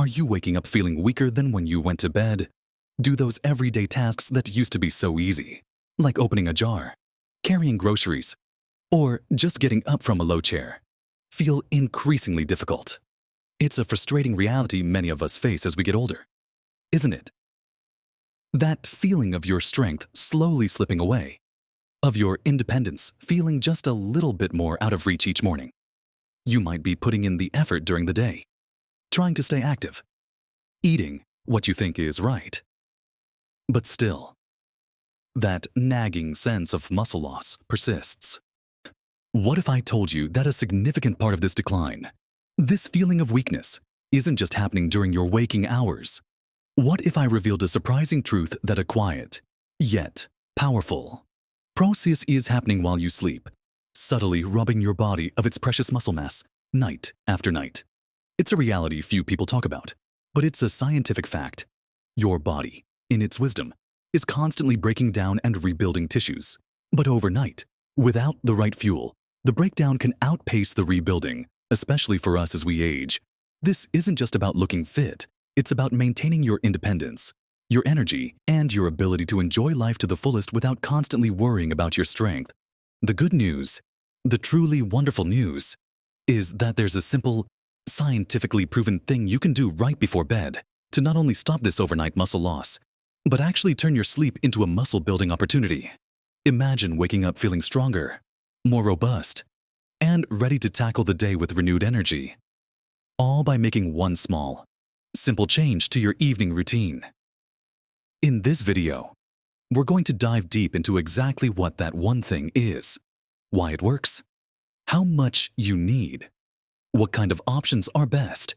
Are you waking up feeling weaker than when you went to bed? Do those everyday tasks that used to be so easy, like opening a jar, carrying groceries, or just getting up from a low chair, feel increasingly difficult? It's a frustrating reality many of us face as we get older, isn't it? That feeling of your strength slowly slipping away, of your independence feeling just a little bit more out of reach each morning. You might be putting in the effort during the day, trying to stay active, eating what you think is right. But still, that nagging sense of muscle loss persists. What if I told you that a significant part of this decline, this feeling of weakness, isn't just happening during your waking hours? What if I revealed a surprising truth that a quiet, yet powerful, process is happening while you sleep, subtly robbing your body of its precious muscle mass night after night? It's a reality few people talk about, but it's a scientific fact. Your body, in its wisdom, is constantly breaking down and rebuilding tissues. But overnight, without the right fuel, the breakdown can outpace the rebuilding, especially for us as we age. This isn't just about looking fit. It's about maintaining your independence, your energy, and your ability to enjoy life to the fullest without constantly worrying about your strength. The good news, the truly wonderful news, is that there's a simple, scientifically proven thing you can do right before bed to not only stop this overnight muscle loss, but actually turn your sleep into a muscle-building opportunity. Imagine waking up feeling stronger, more robust, and ready to tackle the day with renewed energy, all by making one small, simple change to your evening routine. In this video, we're going to dive deep into exactly what that one thing is, why it works, how much you need, what kind of options are best,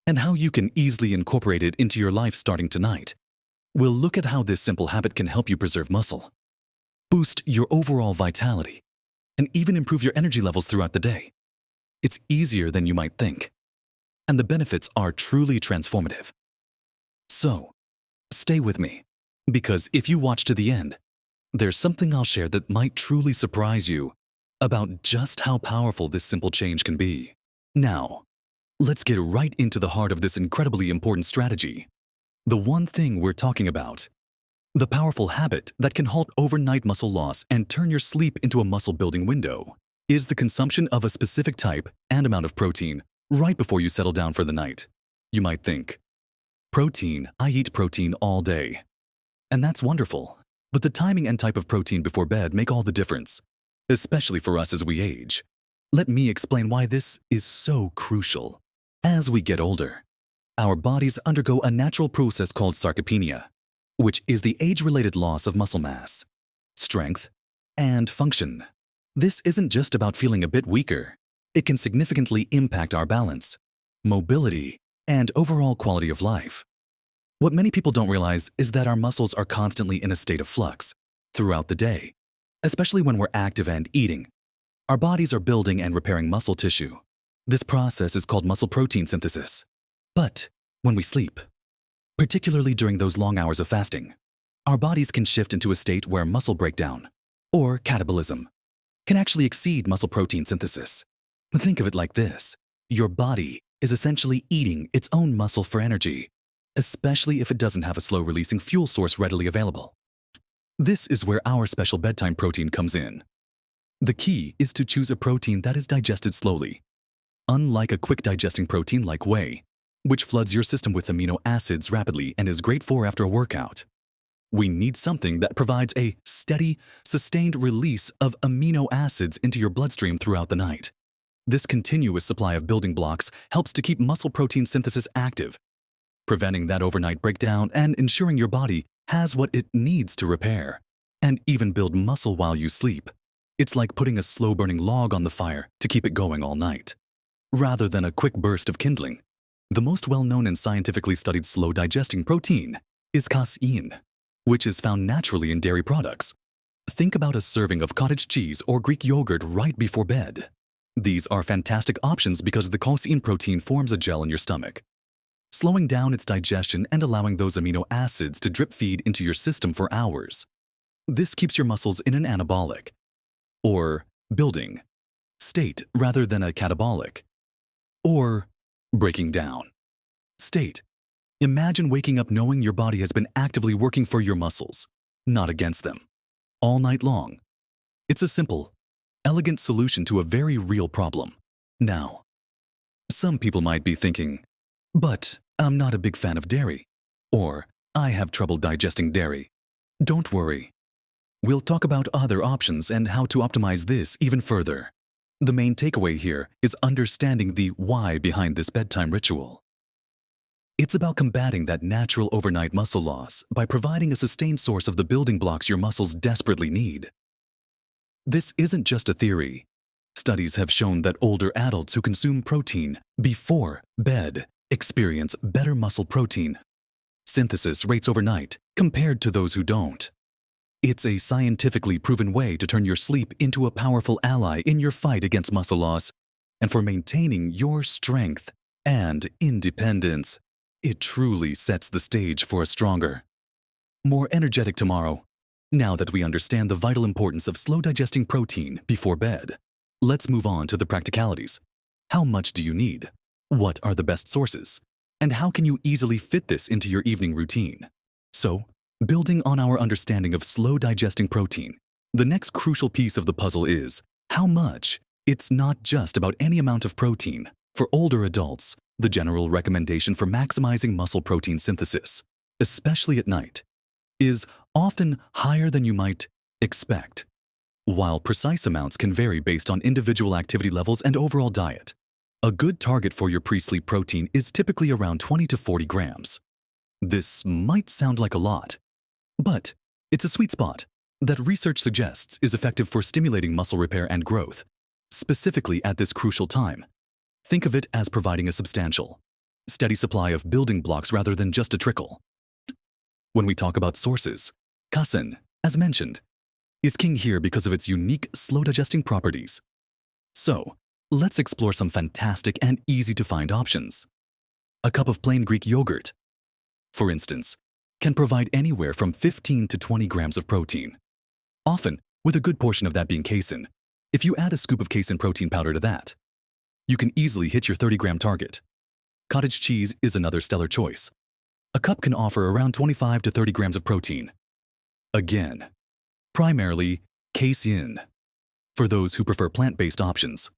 and how you can easily incorporate it into your life starting tonight. We'll look at how this simple habit can help you preserve muscle, boost your overall vitality, and even improve your energy levels throughout the day. It's easier than you might think, and the benefits are truly transformative. So, stay with me, because if you watch to the end, there's something I'll share that might truly surprise you about just how powerful this simple change can be. Now, let's get right into the heart of this incredibly important strategy. The one thing we're talking about, the powerful habit that can halt overnight muscle loss and turn your sleep into a muscle-building window, is the consumption of a specific type and amount of protein right before you settle down for the night. You might think, protein, I eat protein all day. And that's wonderful, but the timing and type of protein before bed make all the difference, especially for us as we age. Let me explain why this is so crucial. As we get older, our bodies undergo a natural process called sarcopenia, which is the age-related loss of muscle mass, strength, and function. This isn't just about feeling a bit weaker. It can significantly impact our balance, mobility, and overall quality of life. What many people don't realize is that our muscles are constantly in a state of flux throughout the day, especially when we're active and eating. Our bodies are building and repairing muscle tissue. This process is called muscle protein synthesis. But when we sleep, particularly during those long hours of fasting, our bodies can shift into a state where muscle breakdown, or catabolism, can actually exceed muscle protein synthesis. Think of it like this. Your body is essentially eating its own muscle for energy, especially if it doesn't have a slow-releasing fuel source readily available. This is where our special bedtime protein comes in. The key is to choose a protein that is digested slowly. Unlike a quick-digesting protein like whey, which floods your system with amino acids rapidly and is great for after a workout, we need something that provides a steady, sustained release of amino acids into your bloodstream throughout the night. This continuous supply of building blocks helps to keep muscle protein synthesis active, preventing that overnight breakdown and ensuring your body has what it needs to repair and even build muscle while you sleep. It's like putting a slow-burning log on the fire to keep it going all night, rather than a quick burst of kindling. The most well-known and scientifically studied slow-digesting protein is casein, which is found naturally in dairy products. Think about a serving of cottage cheese or Greek yogurt right before bed. These are fantastic options because the casein protein forms a gel in your stomach, slowing down its digestion and allowing those amino acids to drip feed into your system for hours. This keeps your muscles in an anabolic, or building, state rather than a catabolic, or breaking down. State. Imagine waking up knowing your body has been actively working for your muscles, not against them, all night long. It's a simple, elegant solution to a very real problem. Now, some people might be thinking, but I'm not a big fan of dairy, or I have trouble digesting dairy. Don't worry. We'll talk about other options and how to optimize this even further. The main takeaway here is understanding the why behind this bedtime ritual. It's about combating that natural overnight muscle loss by providing a sustained source of the building blocks your muscles desperately need. This isn't just a theory. Studies have shown that older adults who consume protein before bed experience better muscle protein synthesis rates overnight compared to those who don't. It's a scientifically proven way to turn your sleep into a powerful ally in your fight against muscle loss and for maintaining your strength and independence. It truly sets the stage for a stronger, more energetic tomorrow. Now that we understand the vital importance of slow digesting protein before bed, let's move on to the practicalities. How much do you need? What are the best sources? And how can you easily fit this into your evening routine? So, building on our understanding of slow digesting protein, the next crucial piece of the puzzle is how much. It's not just about any amount of protein. For older adults, the general recommendation for maximizing muscle protein synthesis, especially at night, is often higher than you might expect. While precise amounts can vary based on individual activity levels and overall diet, a good target for your pre-sleep protein is typically around 20 to 40 grams. This might sound like a lot, but it's a sweet spot that research suggests is effective for stimulating muscle repair and growth, specifically at this crucial time. Think of it as providing a substantial, steady supply of building blocks rather than just a trickle. When we talk about sources, casein, as mentioned, is king here because of its unique slow-digesting properties. So, let's explore some fantastic and easy-to-find options. A cup of plain Greek yogurt, for instance, can provide anywhere from 15 to 20 grams of protein, often with a good portion of that being casein. If you add a scoop of casein protein powder to that, you can easily hit your 30-gram target. Cottage cheese is another stellar choice. A cup can offer around 25 to 30 grams of protein. Again, primarily casein. For those who prefer plant-based options,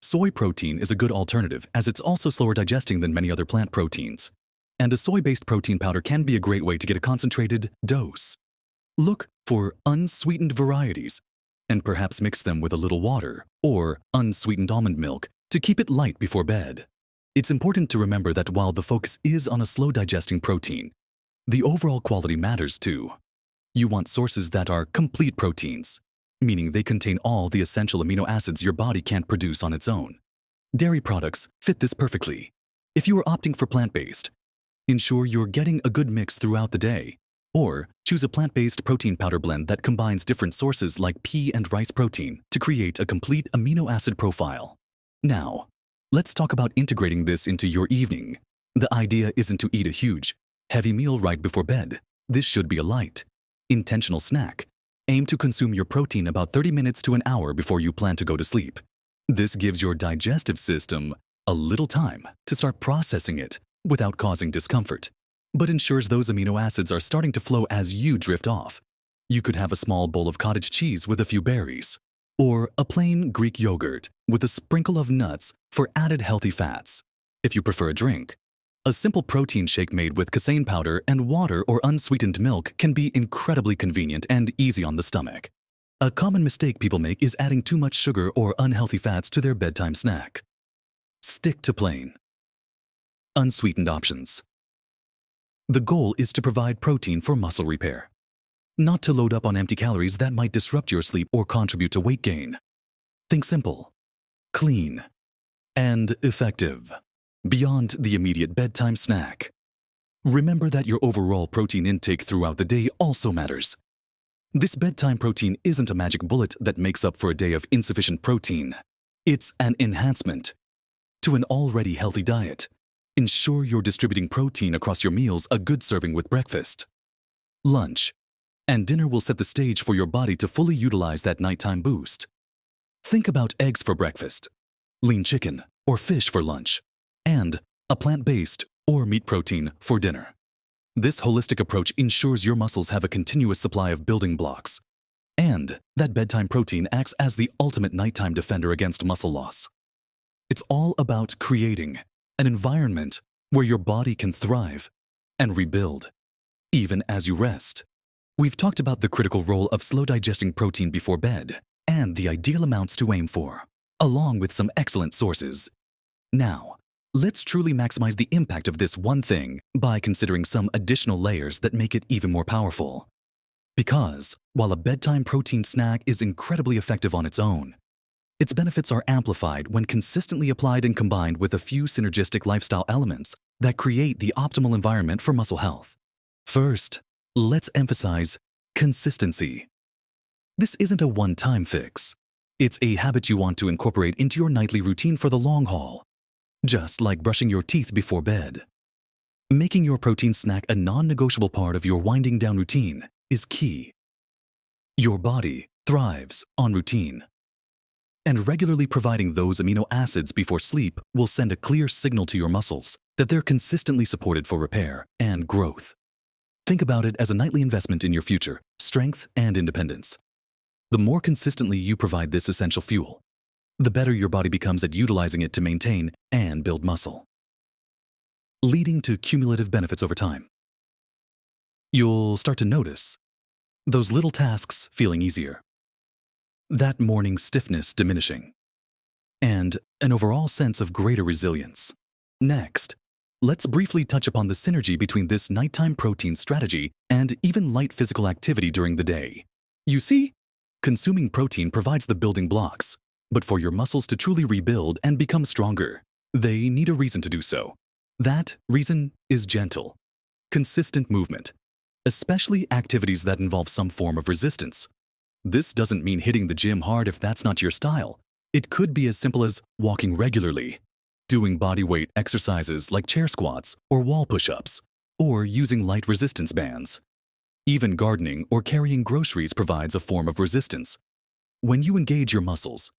soy protein is a good alternative as it's also slower digesting than many other plant proteins. And a soy-based protein powder can be a great way to get a concentrated dose. Look for unsweetened varieties and perhaps mix them with a little water or unsweetened almond milk to keep it light before bed. It's important to remember that while the focus is on a slow digesting protein, the overall quality matters too. You want sources that are complete proteins, meaning they contain all the essential amino acids your body can't produce on its own. Dairy products fit this perfectly. If you are opting for plant-based, ensure you're getting a good mix throughout the day, or choose a plant-based protein powder blend that combines different sources like pea and rice protein to create a complete amino acid profile. Now, let's talk about integrating this into your evening. The idea isn't to eat a huge, heavy meal right before bed. This should be a light, intentional snack. Aim to consume your protein about 30 minutes to an hour before you plan to go to sleep. This gives your digestive system a little time to start processing it without causing discomfort, but ensures those amino acids are starting to flow as you drift off. You could have a small bowl of cottage cheese with a few berries, or a plain Greek yogurt with a sprinkle of nuts for added healthy fats. If you prefer a drink, a simple protein shake made with casein powder and water or unsweetened milk can be incredibly convenient and easy on the stomach. A common mistake people make is adding too much sugar or unhealthy fats to their bedtime snack. Stick to plain, unsweetened options. The goal is to provide protein for muscle repair, not to load up on empty calories that might disrupt your sleep or contribute to weight gain. Think simple, clean, and effective, beyond the immediate bedtime snack. Remember that your overall protein intake throughout the day also matters. This bedtime protein isn't a magic bullet that makes up for a day of insufficient protein. It's an enhancement to an already healthy diet. Ensure you're distributing protein across your meals, a good serving with breakfast, lunch, and dinner will set the stage for your body to fully utilize that nighttime boost. Think about eggs for breakfast, lean chicken or fish for lunch, and a plant-based or meat protein for dinner. This holistic approach ensures your muscles have a continuous supply of building blocks, and that bedtime protein acts as the ultimate nighttime defender against muscle loss. It's all about creating an environment where your body can thrive and rebuild, even as you rest. We've talked about the critical role of slow digesting protein before bed and the ideal amounts to aim for, along with some excellent sources. Now, let's truly maximize the impact of this one thing by considering some additional layers that make it even more powerful. Because, while a bedtime protein snack is incredibly effective on its own, its benefits are amplified when consistently applied and combined with a few synergistic lifestyle elements that create the optimal environment for muscle health. First, let's emphasize consistency. This isn't a one-time fix. It's a habit you want to incorporate into your nightly routine for the long haul, just like brushing your teeth before bed. Making your protein snack a non-negotiable part of your winding down routine is key. Your body thrives on routine, and regularly providing those amino acids before sleep will send a clear signal to your muscles that they're consistently supported for repair and growth. Think about it as a nightly investment in your future, strength and independence. The more consistently you provide this essential fuel, the better your body becomes at utilizing it to maintain and build muscle, leading to cumulative benefits over time. You'll start to notice those little tasks feeling easier, that morning stiffness diminishing, and an overall sense of greater resilience. Next, let's briefly touch upon the synergy between this nighttime protein strategy and even light physical activity during the day. You see, consuming protein provides the building blocks, but for your muscles to truly rebuild and become stronger, they need a reason to do so. That reason is gentle, consistent movement, especially activities that involve some form of resistance. This doesn't mean hitting the gym hard if that's not your style. It could be as simple as walking regularly, doing body weight exercises like chair squats or wall push-ups, or using light resistance bands. Even gardening or carrying groceries provides a form of resistance. When you engage your muscles,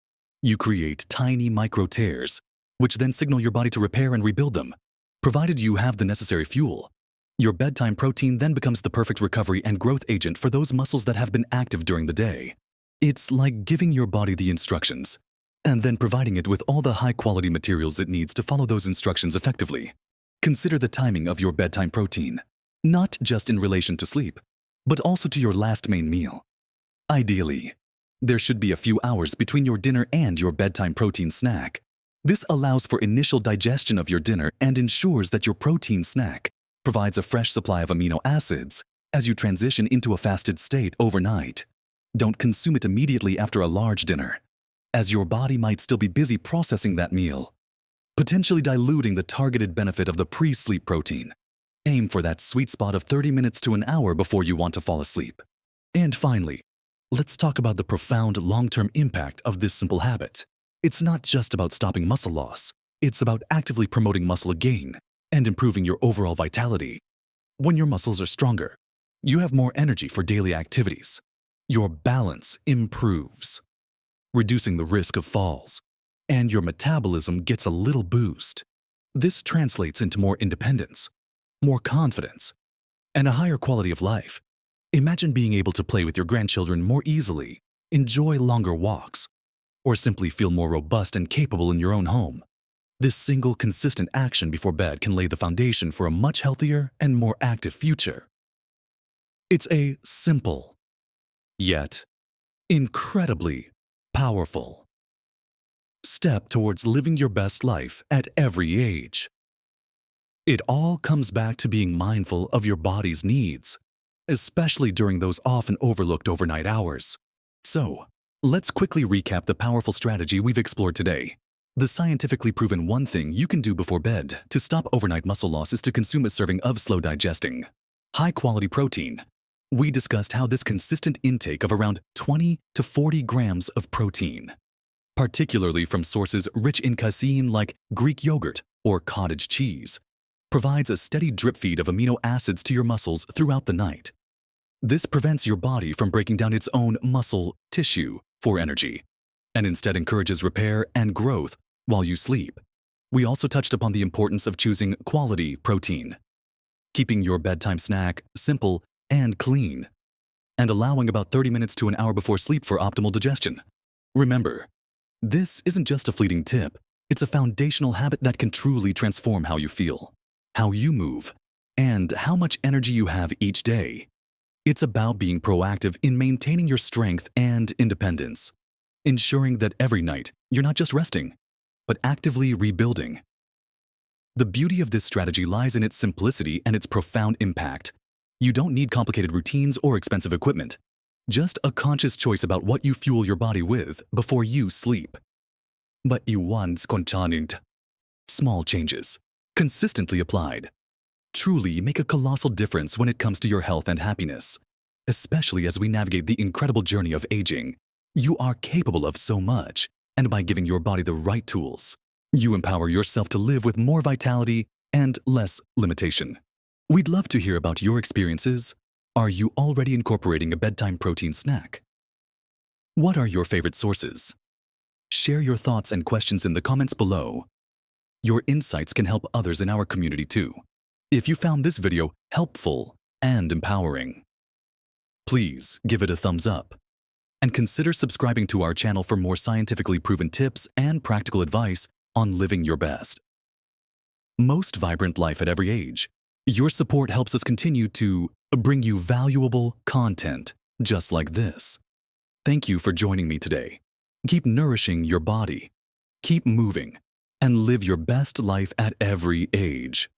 you create tiny micro tears, which then signal your body to repair and rebuild them. Provided you have the necessary fuel, your bedtime protein then becomes the perfect recovery and growth agent for those muscles that have been active during the day. It's like giving your body the instructions, and then providing it with all the high-quality materials it needs to follow those instructions effectively. Consider the timing of your bedtime protein, not just in relation to sleep, but also to your last main meal. Ideally, there should be a few hours between your dinner and your bedtime protein snack. This allows for initial digestion of your dinner and ensures that your protein snack provides a fresh supply of amino acids as you transition into a fasted state overnight. Don't consume it immediately after a large dinner, as your body might still be busy processing that meal, potentially diluting the targeted benefit of the pre-sleep protein. Aim for that sweet spot of 30 minutes to an hour before you want to fall asleep. And finally, let's talk about the profound long-term impact of this simple habit. It's not just about stopping muscle loss, it's about actively promoting muscle gain and improving your overall vitality. When your muscles are stronger, you have more energy for daily activities. Your balance improves, reducing the risk of falls, and your metabolism gets a little boost. This translates into more independence, more confidence, and a higher quality of life. Imagine being able to play with your grandchildren more easily, enjoy longer walks, or simply feel more robust and capable in your own home. This single consistent action before bed can lay the foundation for a much healthier and more active future. It's a simple, yet incredibly powerful step towards living your best life at every age. It all comes back to being mindful of your body's needs, especially during those often overlooked overnight hours. So, let's quickly recap the powerful strategy we've explored today. The scientifically proven one thing you can do before bed to stop overnight muscle loss is to consume a serving of slow-digesting, high-quality protein. We discussed how this consistent intake of around 20 to 40 grams of protein, particularly from sources rich in casein like Greek yogurt or cottage cheese, provides a steady drip feed of amino acids to your muscles throughout the night. This prevents your body from breaking down its own muscle tissue for energy, and instead encourages repair and growth while you sleep. We also touched upon the importance of choosing quality protein, keeping your bedtime snack simple and clean, and allowing about 30 minutes to an hour before sleep for optimal digestion. Remember, this isn't just a fleeting tip, it's a foundational habit that can truly transform how you feel, how you move, and how much energy you have each day. It's about being proactive in maintaining your strength and independence, ensuring that every night you're not just resting, but actively rebuilding. The beauty of this strategy lies in its simplicity and its profound impact. You don't need complicated routines or expensive equipment, just a conscious choice about what you fuel your body with before you sleep. But you want conchant. Small changes, consistently applied, truly make a colossal difference when it comes to your health and happiness. Especially as we navigate the incredible journey of aging, you are capable of so much, and by giving your body the right tools, you empower yourself to live with more vitality and less limitation. We'd love to hear about your experiences. Are you already incorporating a bedtime protein snack? What are your favorite sources? Share your thoughts and questions in the comments below. Your insights can help others in our community too. If you found this video helpful and empowering, please give it a thumbs up and consider subscribing to our channel for more scientifically proven tips and practical advice on living your best. Most vibrant life at every age. Your support helps us continue to bring you valuable content just like this. Thank you for joining me today. Keep nourishing your body, keep moving, and live your best life at every age.